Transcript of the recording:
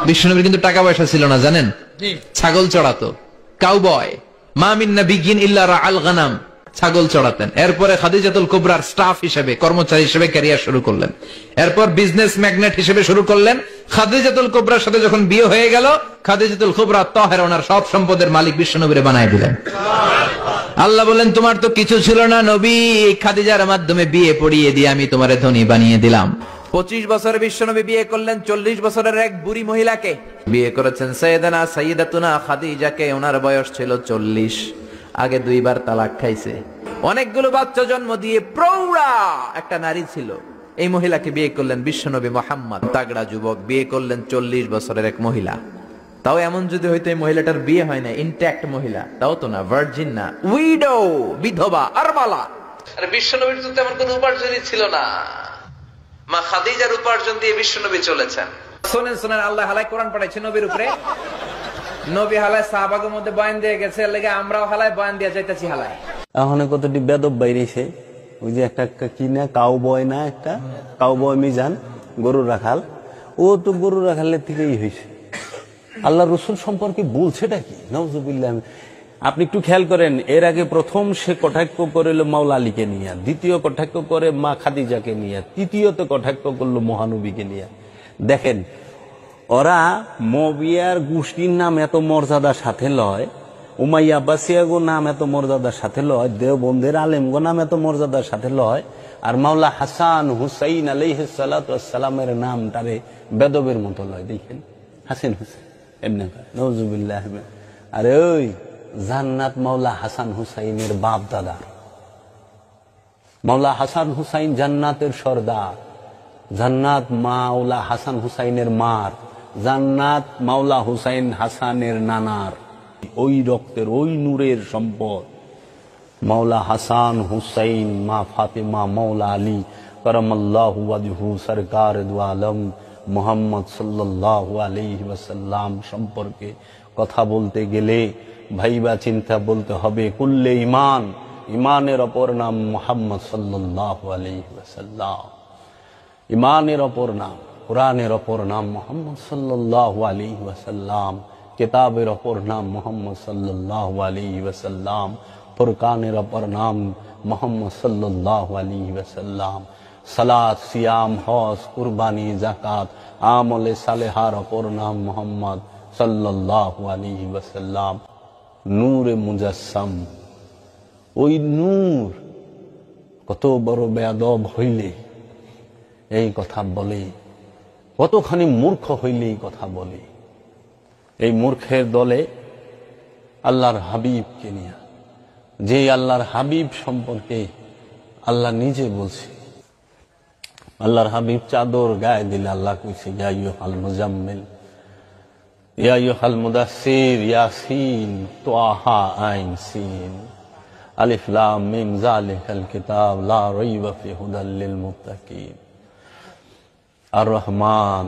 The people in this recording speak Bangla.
বিশ্বনবীর কিন্তু টাকা পয়সা ছিল না জানেন, ছাগল চড়াতো, কাউবয়। মা মিন নাবিয়্যিন ইল্লা রাআল গানাম, ছাগল চড়াতেন। এরপরে খাদিজাতুল কুবরার স্টাফ হিসেবে, কর্মচারী হিসেবে ক্যারিয়ার শুরু করলেন। এরপর বিজনেস ম্যাগনেট হিসেবে শুরু করলেন। খাদিজাতুল কুবরার সাথে যখন বিয়ে হয়ে গেল, খাদিজাতুল কুবরা তাহেরা ওনার সব সম্পদের মালিক বিশ্বনবীরে বানায় দিলেন। আল্লাহ বলেন, তোমার তো কিছু ছিল না নবী, খাদিজার মাধ্যমে বিয়ে পড়িয়ে দিয়ে আমি তোমারে ধনী বানিয়ে দিলাম। 25 বছরে বিশ্বনবী বিয়ে করলেন 40 বছরের এক বুড়ি মহিলাকে। বিয়ে করেছেন সাইয়েদানা সাইয়্যিদাতুনা খাদিজাকে, ওনার বয়স ছিল 40। আগে 2 বার তালাক খাইছে, অনেকগুলো বাচ্চা জন্ম দিয়ে প্রৌঢ়া একটা নারী ছিল। এই মহিলাকে বিয়ে করলেন বিশ্বনবী মুহাম্মদ। তাগড়া যুবক বিয়ে করলেন 40 বছরের এক মহিলা। তাও এমন যদি হইতো এই মহিলাটার বিয়ে হয় না, ইনট্যাক্ট মহিলা, তাও তো না, ভার্জিন না, উইডো, বিধবা, আরমালা। আর বিশ্বনবীর তো তেমন কোনো উপার্জনই ছিল না, মা খাদিজার উপার্জন দিয়ে বিশ্বনবী চলেছেন। শোনেন শোনেন, আল্লাহ হালাই কোরআন পাঠাইছে নবীর উপরে। নবী হালায় সাহাবাদের মধ্যে বয়ান দিয়ে গেছে, লেগে আমরাও হালায় বয়ান দিয়ে যাইতেছি হালায়। এখন কতটি বেদব বাইরেছে, ওই যে একটা কি না, কাউবয় না, একটা কাউবয় মিজান, গরু রাখাল, ও তো গরু রাখালের থেকেই হয়েছে। আল্লাহ রসুল সম্পর্কে বলছেটা কি, নাউজুবিল্লাহ। আপনি একটু খেয়াল করেন, এর আগে প্রথম সে কটাক্ষ করিল মাওলা আলীকে নিয়ে, দ্বিতীয় কটাক্ষ করে মা খাদিজাকে নিয়ে, তৃতীয়ত কটাক্ষ করলো মহানবীকে নিয়ে। দেখেন, ওরা মবিয়ার গোষ্ঠীর নাম এত মর্যাদার সাথে লয়, উমাইয়া আব্বাসিয়াগো নাম এত মর্যাদার সাথে লয়, দেওবন্দের আলেমগো নাম এত মর্যাদার সাথে লয়, আর মাওলা হাসান হুসাইন আলাইহিস সালাতু ওয়াস সালামের নামটারে বেদবের মতো লয়। দেখেন, হাসিন হুসেন এমনি নাউজুবিল্লাহ। আরে ওই জান্নাত মাওলা হাসান হুসাইনের বাপ দাদার। মাওলা হাসান হুসাইন জান্নাতের সর্দার, জান্নাত মাওলা হাসান হুসাইনের মার, জান্নাত মাওলা হুসাইন হাসানের নানার। ওই রক্তের, ওই নূরের সম্পদ মাওলা হাসান হুসাইন, মা ফাতেমা, মাওলা আলী করমাল্লাহু ওয়াজহু, সরকার দু আলম মুহাম্মদ সাল্লাল্লাহু আলাইহি ওয়াসাল্লাম সম্পর্কে কথা বলতে গেলে ভাইবা চিন্তা বলতে হবে কুল্লে ঈমান। ঈমানের অপর নাম মুহাম্মদ সাল্লাল্লাহু আলাইহি ওয়াসাল্লাম। ঈমানের অপর নাম, কোরআনের অপর নাম মুহাম্মদ সাল্লাল্লাহু আলাইহি ওয়াসাল্লাম। কিতাবের অপর নাম মুহাম্মদ সাল্লাল্লাহু আলাইহি ওয়াসাল্লাম। ফুরকানের অপর নাম মুহাম্মদ সাল্লাল্লাহু আলাইহি ওয়াসাল্লাম। সালাত, সিয়াম, হজ, কুরবানি, যাকাত, আমলে সালেহার অপর নাম মুহাম্মদ সাল্লাল্লাহু আলাইহি ওয়াসাল্লাম। নূরে মুজাসসাম, ওই নূর কত বড় বেয়াদব হইলে এই কথা বলে, কতখানি মূর্খ হইলে এই কথা বলে। এই মূর্খের দলে আল্লাহর হাবিবকে নিয়ে, যে আল্লাহর হাবিব সম্পর্কে আল্লাহ নিজে বলছে। আল্লাহর হাবিব চাদর গায়ে দিলে আল্লাহ কইছে, ইয়া আইয়ুহাল মুজাম্মিল, ইয়া আইয়ুহাল মুদাসসির, ইয়াসিন, তাহা, আইন, সিন, আলিফ লাম মিম, যালিকাল কিতাব লা রাইবা ফি হুদাল লিল মুত্তাকিন। আর রহমান